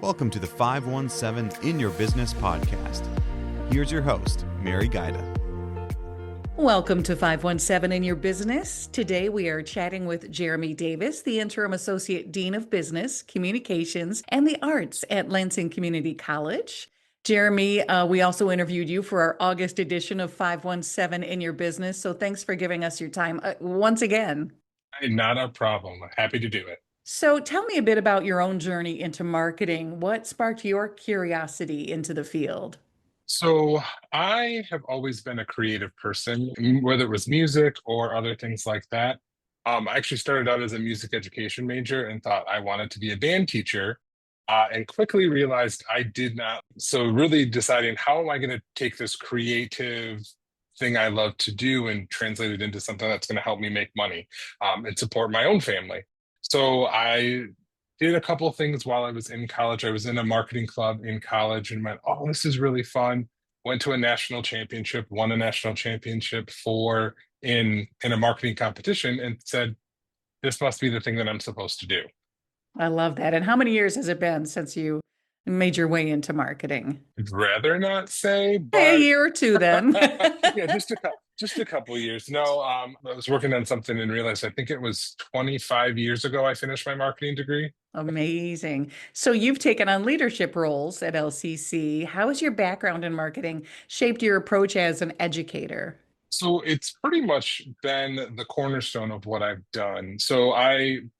Welcome to the 517 In Your Business podcast. Here's your host, Mary Gaida. Welcome to 517 in Your Business. Today we are chatting with Jeremy Davis, the Interim Associate Dean of Business, Communications, and the Arts at Lansing Community College. Jeremy, we also interviewed you for our August edition of 517 in Your Business, so thanks for giving us your time once again. Not a problem. Happy to do it. So tell me a bit about your own journey into marketing. What sparked your curiosity into the field? So I have always been a creative person, whether it was music or other things like that. I actually started out as a music education major and thought I wanted to be a band teacher, and quickly realized I did not. So really deciding, how am I going to take this creative thing I love to do and translate it into something that's going to help me make money, and support my own family. So I did a couple of things while I was in college. I was in a marketing club in college and went, oh, this is really fun. Went to a national championship, won a national championship in a marketing competition, and said, this must be the thing that I'm supposed to do. I love that. And how many years has it been since you made your way into marketing? I'd rather not say, but a year or two then. yeah, just a couple of years. No, I was working on something and realized I think it was 25 years ago I finished my marketing degree. Amazing. So you've taken on leadership roles at LCC. How has your background in marketing shaped your approach as an educator? So it's pretty much been the cornerstone of what I've done. So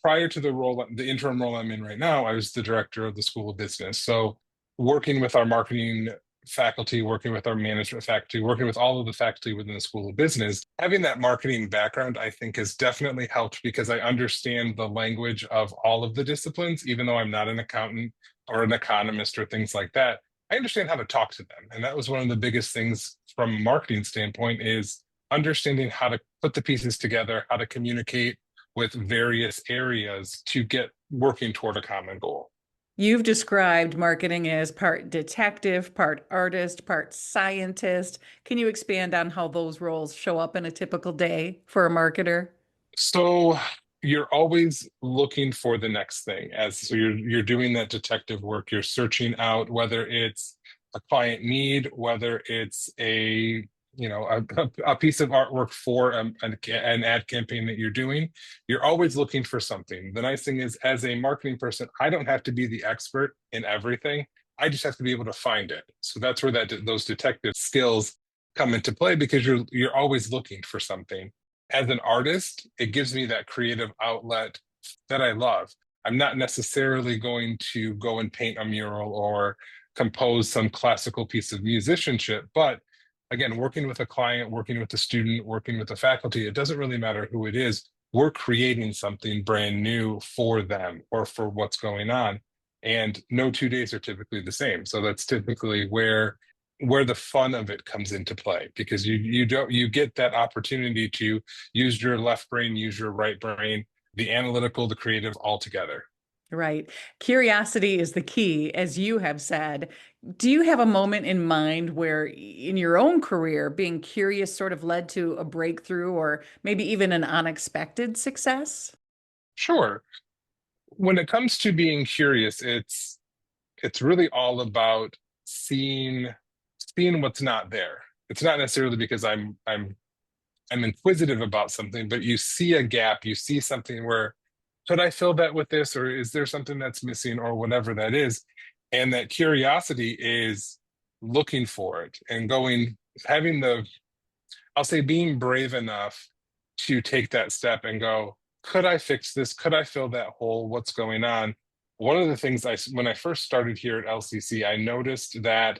prior to the interim role I'm in right now, I was the director of the School of Business. So working with our marketing faculty, working with our management faculty, working with all of the faculty within the School of Business, having that marketing background, I think, has definitely helped because I understand the language of all of the disciplines, even though I'm not an accountant or an economist or things like that. I understand how to talk to them. And that was one of the biggest things from a marketing standpoint, is understanding how to put the pieces together, how to communicate with various areas to get working toward a common goal. You've described marketing as part detective, part artist, part scientist. Can you expand on how those roles show up in a typical day for a marketer? So you're always looking for the next thing. So you're doing that detective work. You're searching out whether it's a client need, whether it's a piece of artwork for an ad campaign that you're doing. You're always looking for something. The nice thing is, as a marketing person, I don't have to be the expert in everything. I just have to be able to find it. So that's where those detective skills come into play, because you're always looking for something. As an artist, it gives me that creative outlet that I love. I'm not necessarily going to go and paint a mural or compose some classical piece of musicianship, but again, working with a client, working with a student, working with the faculty, it doesn't really matter who it is. We're creating something brand new for them or for what's going on. And no 2 days are typically the same. So that's typically where the fun of it comes into play, because you get that opportunity to use your left brain, use your right brain, the analytical, the creative, all together. Right. Curiosity is the key, as you have said. Do you have a moment in mind where in your own career, being curious sort of led to a breakthrough or maybe even an unexpected success? Sure. When it comes to being curious, it's really all about seeing what's not there. It's not necessarily because I'm inquisitive about something, but you see a gap, you see something where, could I fill that with this, or is there something that's missing, or whatever that is? And that curiosity is looking for it and being brave enough to take that step and go, could I fix this? Could I fill that hole? What's going on? One of the things when I first started here at LCC, I noticed that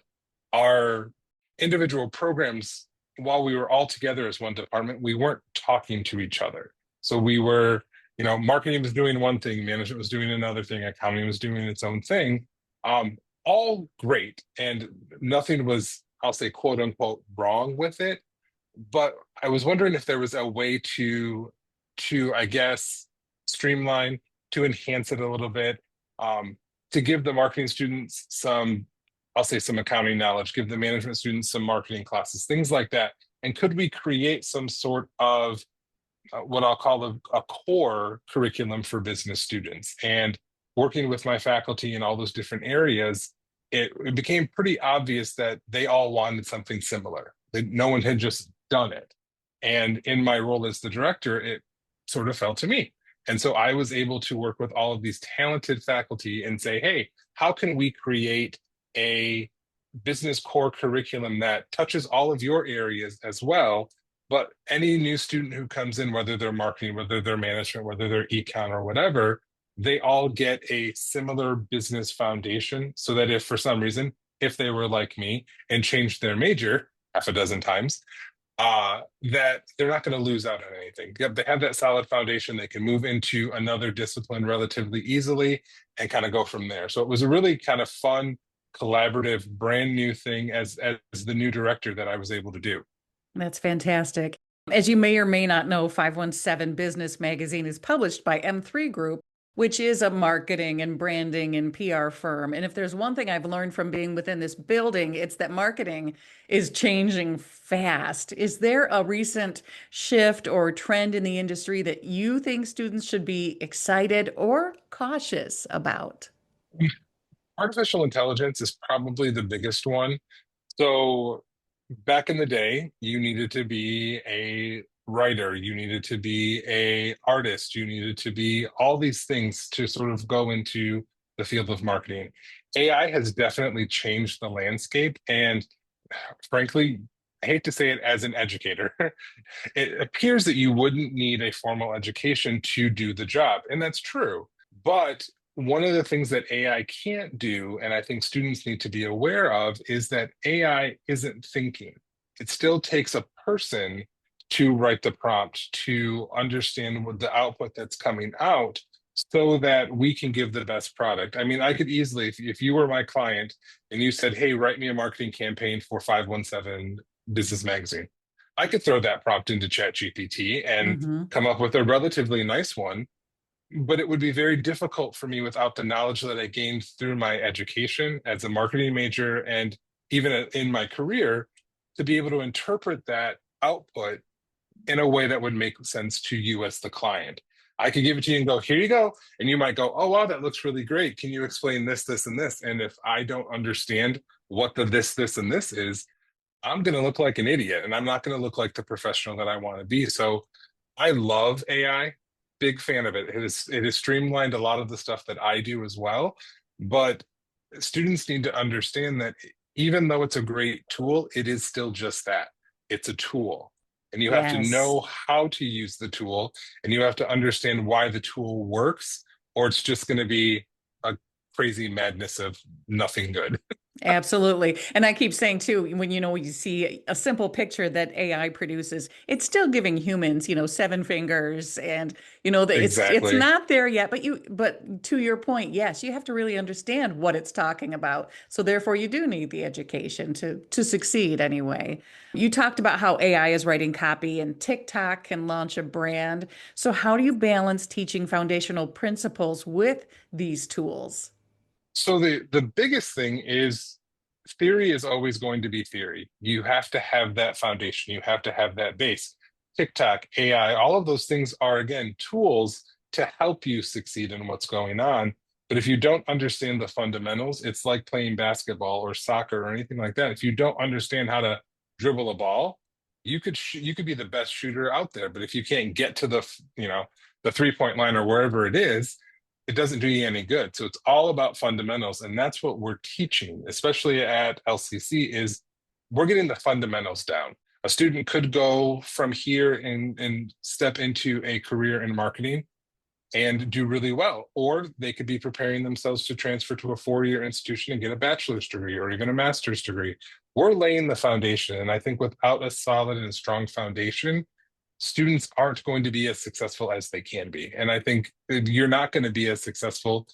our individual programs, while we were all together as one department, we weren't talking to each other. So we were, marketing was doing one thing, management was doing another thing, accounting was doing its own thing. All great. And nothing was, I'll say, quote unquote, wrong with it. But I was wondering if there was a way to I guess, streamline, to enhance it a little bit, to give the marketing students some accounting knowledge, give the management students some marketing classes, things like that. And could we create some sort of what I'll call a core curriculum for business students? And working with my faculty in all those different areas, it became pretty obvious that they all wanted something similar. No one had just done it. And in my role as the director, it sort of fell to me. And so I was able to work with all of these talented faculty and say, hey, how can we create a business core curriculum that touches all of your areas as well? But any new student who comes in, whether they're marketing, whether they're management, whether they're econ or whatever, they all get a similar business foundation so that if for some reason, if they were like me and changed their major half a dozen times, that they're not going to lose out on anything. Yep, they have that solid foundation. They can move into another discipline relatively easily and kind of go from there. So it was a really kind of fun, collaborative, brand new thing as the new director that I was able to do. That's fantastic. As you may or may not know, 517 Business Magazine is published by M3 Group, which is a marketing and branding and PR firm. And if there's one thing I've learned from being within this building, it's that marketing is changing fast. Is there a recent shift or trend in the industry that you think students should be excited or cautious about? Artificial intelligence is probably the biggest one. So back in the day, you needed to be a writer, you needed to be a artist, you needed to be all these things to sort of go into the field of marketing. AI has definitely changed the landscape, and frankly, I hate to say it as an educator, it appears that you wouldn't need a formal education to do the job, and that's true. But one of the things that AI can't do, and I think students need to be aware of, is that AI isn't thinking. It still takes a person to write the prompt, to understand what the output that's coming out so that we can give the best product. I mean, I could easily, if you were my client and you said, hey, write me a marketing campaign for 517 Business Magazine, I could throw that prompt into ChatGPT and come up with a relatively nice one, but it would be very difficult for me without the knowledge that I gained through my education as a marketing major and even in my career to be able to interpret that output in a way that would make sense to you as the client. I could give it to you and go, here you go. And you might go, oh, wow, that looks really great. Can you explain this, this, and this? And if I don't understand what the this, and this is, I'm going to look like an idiot and I'm not going to look like the professional that I want to be. So I love AI, big fan of it. It has streamlined a lot of the stuff that I do as well. But students need to understand that even though it's a great tool, it is still just that. It's a tool. And you have to know how to use the tool, and you have to understand why the tool works, or it's just going to be a crazy madness of nothing good. Absolutely. And I keep saying too, when you see a simple picture that AI produces, it's still giving humans, seven fingers and it's Exactly. not there yet, but to your point, yes, you have to really understand what it's talking about. So therefore you do need the education to succeed anyway. You talked about how AI is writing copy and TikTok can launch a brand. So how do you balance teaching foundational principles with these tools? So the biggest thing is theory is always going to be theory. You have to have that foundation. You have to have that base. TikTok, AI, all of those things are, again, tools to help you succeed in what's going on. But if you don't understand the fundamentals, it's like playing basketball or soccer or anything like that. If you don't understand how to dribble a ball, you could be the best shooter out there. But if you can't get to the 3-point line or wherever it is, it doesn't do you any good. So it's all about fundamentals. And that's what we're teaching, especially at LCC, is we're getting the fundamentals down. A student could go from here and step into a career in marketing and do really well, or they could be preparing themselves to transfer to a 4-year institution and get a bachelor's degree or even a master's degree. We're laying the foundation. And I think without a solid and strong foundation, students aren't going to be as successful as they can be. And I think you're not going to be as successful.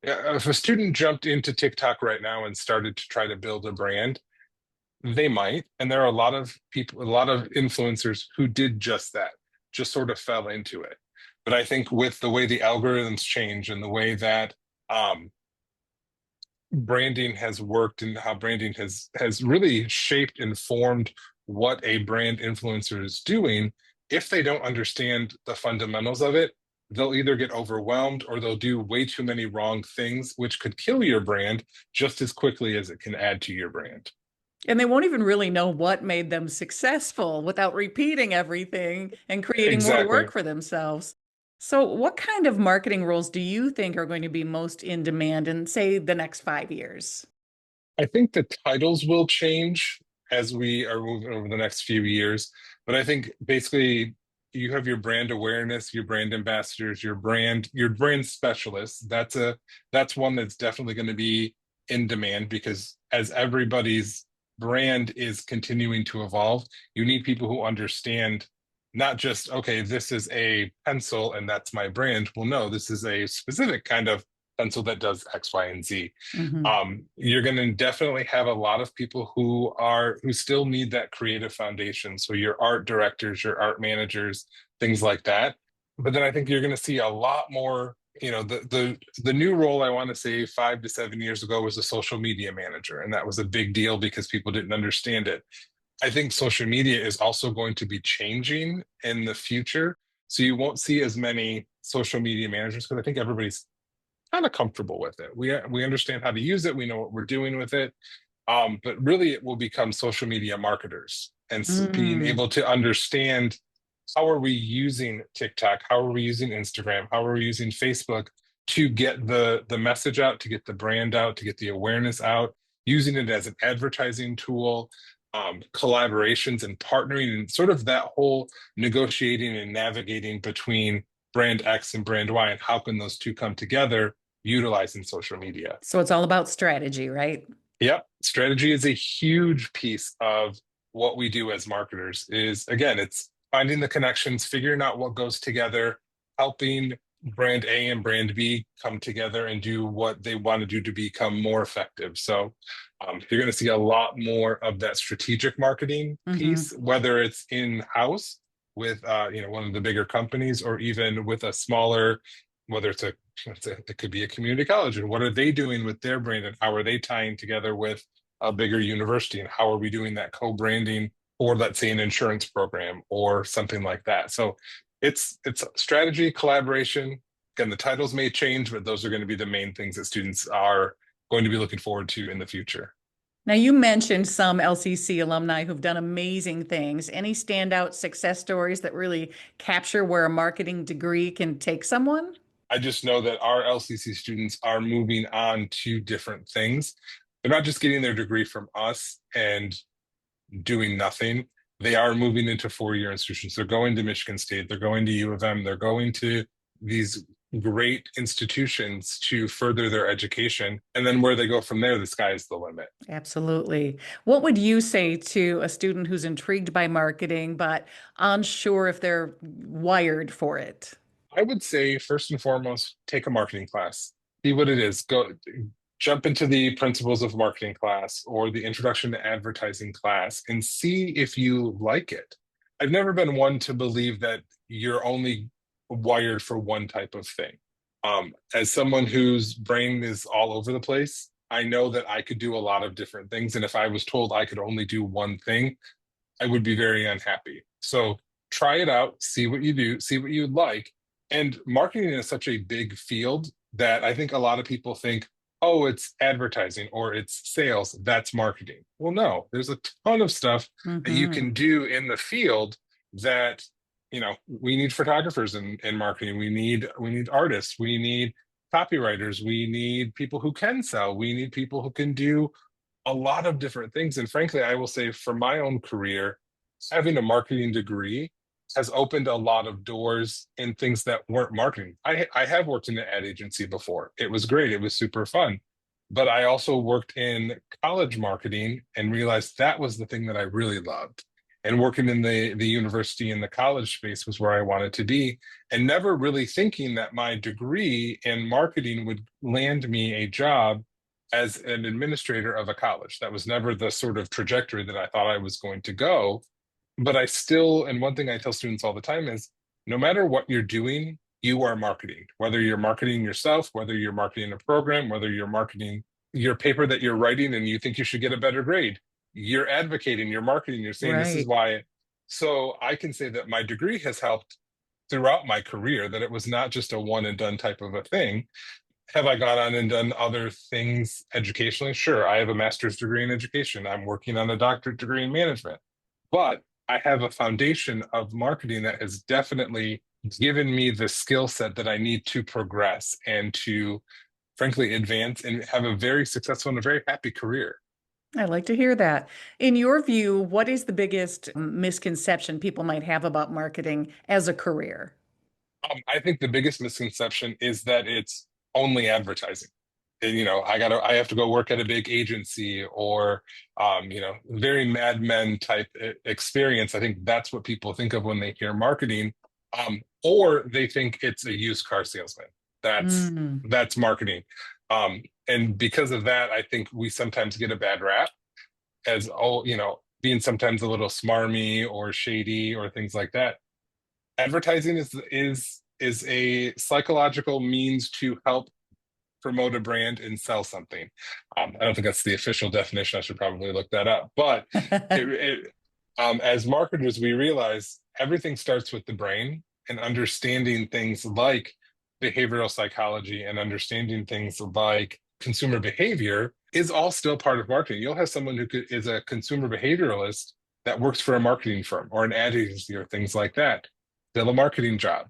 If a student jumped into TikTok right now and started to try to build a brand, they might. And there are a lot of people, a lot of influencers who did just that, just sort of fell into it. But I think with the way the algorithms change and the way that branding has worked and how branding has really shaped and formed what a brand influencer is doing, if they don't understand the fundamentals of it, they'll either get overwhelmed or they'll do way too many wrong things, which could kill your brand just as quickly as it can add to your brand. And they won't even really know what made them successful without repeating everything and creating more Exactly. work for themselves. So, what kind of marketing roles do you think are going to be most in demand in, say, the next 5 years? I think the titles will change as we are moving over the next few years, but I think basically you have your brand awareness, your brand ambassadors, your brand specialists. That's one that's definitely going to be in demand because as everybody's brand is continuing to evolve, you need people who understand not just, okay, this is a pencil and that's my brand. Well, no, this is a specific kind of pencil that does X, Y, and Z. Hmm. You're going to definitely have a lot of people who still need that creative foundation. So your art directors, your art managers, things like that. But then I think you're going to see a lot more. The new role I want to say 5 to 7 years ago was a social media manager, and that was a big deal because people didn't understand it. I think social media is also going to be changing in the future. So you won't see as many social media managers because I think everybody's kind of comfortable with it. We understand how to use it. We know what we're doing with it. But really, it will become social media marketers and being Mm. able to understand how are we using TikTok, how are we using Instagram, how are we using Facebook to get the message out, to get the brand out, to get the awareness out, using it as an advertising tool, collaborations and partnering, and sort of that whole negotiating and navigating between brand X and brand Y, and how can those two come together utilizing social media. So, it's all about strategy, right? Yep. Strategy is a huge piece of what we do as marketers is again, it's finding the connections, figuring out what goes together, helping brand A and brand B come together and do what they want to do to become more effective. So you're going to see a lot more of that strategic marketing Hmm. piece, whether it's in-house with one of the bigger companies or even with a smaller, whether it could be a community college, and what are they doing with their brand and how are they tying together with a bigger university and how are we doing that co-branding or let's say an insurance program or something like that. So it's strategy, collaboration. Again, the titles may change, but those are going to be the main things that students are going to be looking forward to in the future. Now, you mentioned some LCC alumni who've done amazing things. Any standout success stories that really capture where a marketing degree can take someone? I just know that our LCC students are moving on to different things. They're not just getting their degree from us and doing nothing. They are moving into four-year institutions. They're going to Michigan State. They're going to U of M. They're going to these great institutions to further their education. And then where they go from there, the sky is the limit. Absolutely. What would you say to a student who's intrigued by marketing but unsure if they're wired for it? I would say, first and foremost, take a marketing class. See what it is. Go jump into the principles of marketing class or the introduction to advertising class and see if you like it. I've never been one to believe that you're only wired for one type of thing. As someone whose brain is all over the place, I know that I could do a lot of different things. And if I was told I could only do one thing, I would be very unhappy. So try it out, see what you do, see what you like. And marketing is such a big field that I think a lot of people think, oh, it's advertising or it's sales, that's marketing. Well, no, there's a ton of stuff that you Hmm. can do in the field that, we need photographers in marketing. We need artists, we need copywriters, we need people who can sell, we need people who can do a lot of different things. And frankly, I will say for my own career, having a marketing degree has opened a lot of doors in things that weren't marketing. I have worked in an ad agency before. It was great. It was super fun. But I also worked in college marketing and realized that was the thing that I really loved. And working in the university and the college space was where I wanted to be, and never really thinking that my degree in marketing would land me a job as an administrator of a college. That was never the sort of trajectory that I thought I was going to go. But I still, and one thing I tell students all the time is no matter what you're doing, you are marketing, whether you're marketing yourself, whether you're marketing a program, whether you're marketing your paper that you're writing and you think you should get a better grade. You're advocating, you're marketing, you're saying this is Right. why. So I can say that my degree has helped throughout my career, that it was not just a one and done type of a thing. Have I gone on and done other things educationally? Sure. I have a master's degree in education. I'm working on a doctorate degree in management. But I have a foundation of marketing that has definitely given me the skill set that I need to progress and to, frankly, advance and have a very successful and a very happy career. I like to hear that. In your view, what is the biggest misconception people might have about marketing as a career? I think the biggest misconception is that it's only advertising. And, I have to go work at a big agency or, very Mad Men type experience. I think that's what people think of when they hear marketing, or they think it's a used car salesman. That's Mm, that's marketing, and because of that, I think we sometimes get a bad rap as being sometimes a little smarmy or shady or things like that. Advertising is a psychological means to help promote a brand and sell something. I don't think that's the official definition. I should probably look that up. But as marketers, we realize everything starts with the brain, and understanding things like behavioral psychology and understanding things like consumer behavior is all still part of marketing. You'll have someone who is a consumer behavioralist that works for a marketing firm or an ad agency or things like that. Still a marketing job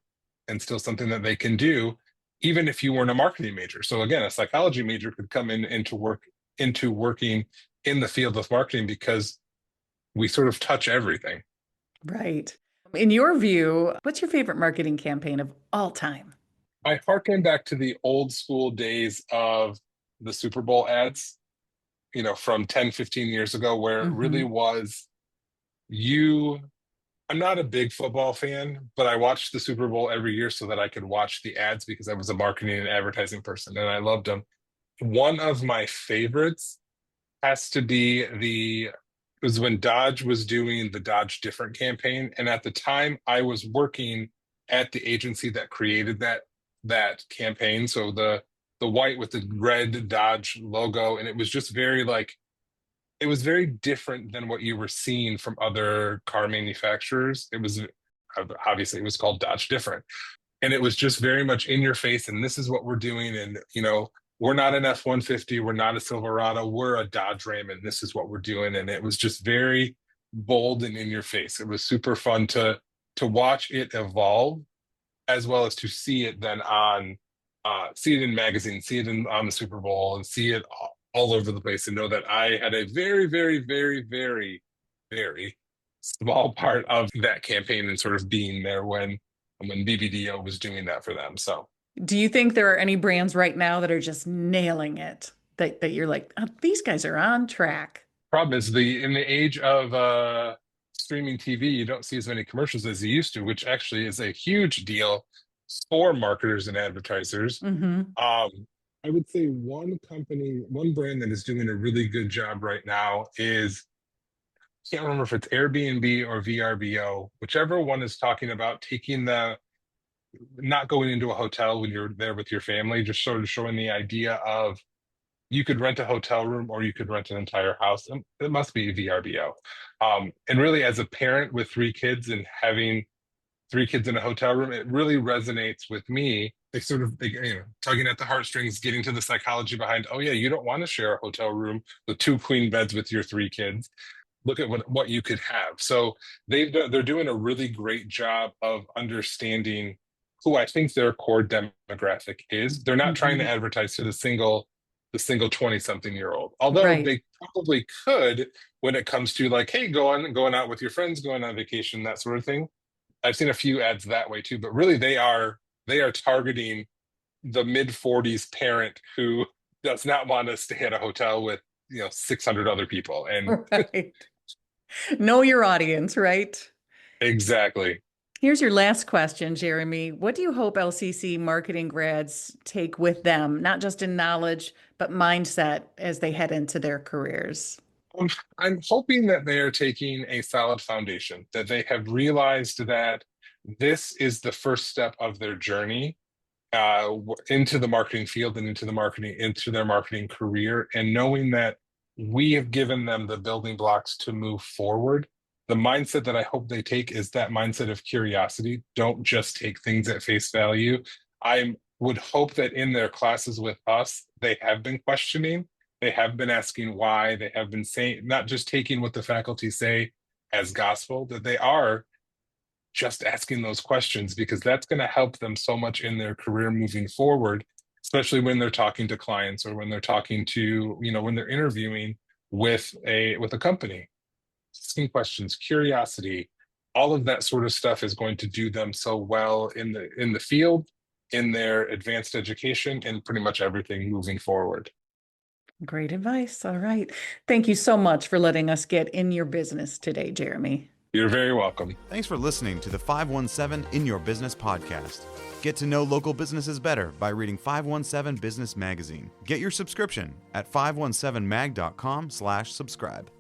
and still something that they can do even if you weren't a marketing major. So again, a psychology major could come into working in the field of marketing because we sort of touch everything. right. In your view, what's your favorite marketing campaign of all time? I harken back to the old school days of the Super Bowl ads, from 10, 15 years ago, where it really Hmm. was you. I'm not a big football fan, but I watched the Super Bowl every year so that I could watch the ads because I was a marketing and advertising person and I loved them. One of my favorites has to be it was when Dodge was doing the Dodge Different campaign. And at the time I was working at the agency that created that campaign. So the white with the red Dodge logo. And it was just it was very different than what you were seeing from other car manufacturers. Obviously it was called Dodge Different. And it was just very much in your face. And this is what we're doing. And, we're not an F-150, we're not a Silverado, we're a Dodge Ram, and this is what we're doing. And it was just very bold and in your face. It was super fun to watch it evolve, as well as to see it then see it in magazines, see it on the Super Bowl, and see it all over the place, and know that I had a very, very, very, very, very small part of that campaign and sort of being there when BBDO was doing that for them. So Do you think there are any brands right now that are just nailing it? That you're like, "Oh, these guys are on track." problem is in the age of streaming TV, you don't see as many commercials as you used to, which actually is a huge deal for marketers and advertisers. Hmm. I would say one brand that is doing a really good job right now is, I can't remember if it's Airbnb or VRBO, whichever one is talking about taking not going into a hotel when you're there with your family, just sort of showing the idea of you could rent a hotel room or you could rent an entire house. And it must be VRBO. And really, as a parent with three kids and having three kids in a hotel room, it really resonates with me. Tugging at the heartstrings, getting to the psychology behind, oh yeah, you don't want to share a hotel room with two queen beds with your three kids. Look at what you could have. So they're doing a really great job of understanding who I think their core demographic is. They're not trying to Hmm. advertise to the single 20-something-year-old. Although Right. they probably could when it comes to like, hey, going out with your friends, going on vacation, that sort of thing. I've seen a few ads that way too, but really they are targeting the mid 40s parent who does not want to stay at a hotel with 600 other people. And Right. Know your audience, right? exactly. Here's your last question, Jeremy. What do you hope LCC marketing grads take with them, not just in knowledge, but mindset as they head into their careers? Um, I'm hoping that they are taking a solid foundation, that they have realized that this is the first step of their journey into the marketing field and into their marketing career, and knowing that we have given them the building blocks to move forward. the mindset that I hope they take is that mindset of curiosity. Don't just take things at face value. I would hope that in their classes with us, they have been questioning, they have been asking why, they have been saying, not just taking what the faculty say as gospel, that they are just asking those questions, because that's going to help them so much in their career moving forward, especially when they're talking to clients or when they're talking to, when they're interviewing with a company. Asking questions, curiosity, all of that sort of stuff is going to do them so well in the field, in their advanced education, and pretty much everything moving forward. Great advice. All right. Thank you so much for letting us get in your business today, Jeremy. You're very welcome. Thanks for listening to the 517 In Your Business podcast. Get to know local businesses better by reading 517 Business Magazine. Get your subscription at 517mag.com/subscribe.